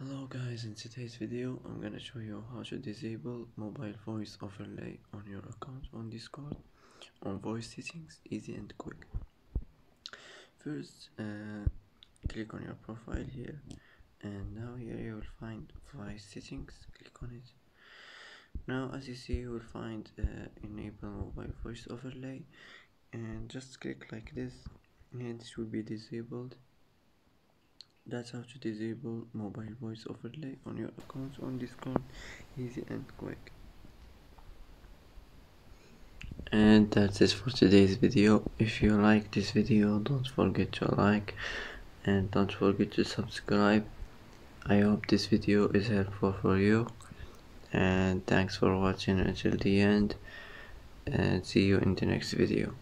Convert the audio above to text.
Hello guys, in today's video I'm gonna show you how to disable mobile voice overlay on your account on Discord on voice settings, easy and quick. First, click on your profile here, and now here you will find voice settings. Click on it. Now as you see, you will find enable mobile voice overlay, and just click like this and this will be disabled. That's how to disable mobile voice overlay on your account on Discord, easy and quick. And that's it for today's video. If you like this video, don't forget to like and don't forget to subscribe. I hope this video is helpful for you, and thanks for watching until the end, and see you in the next video.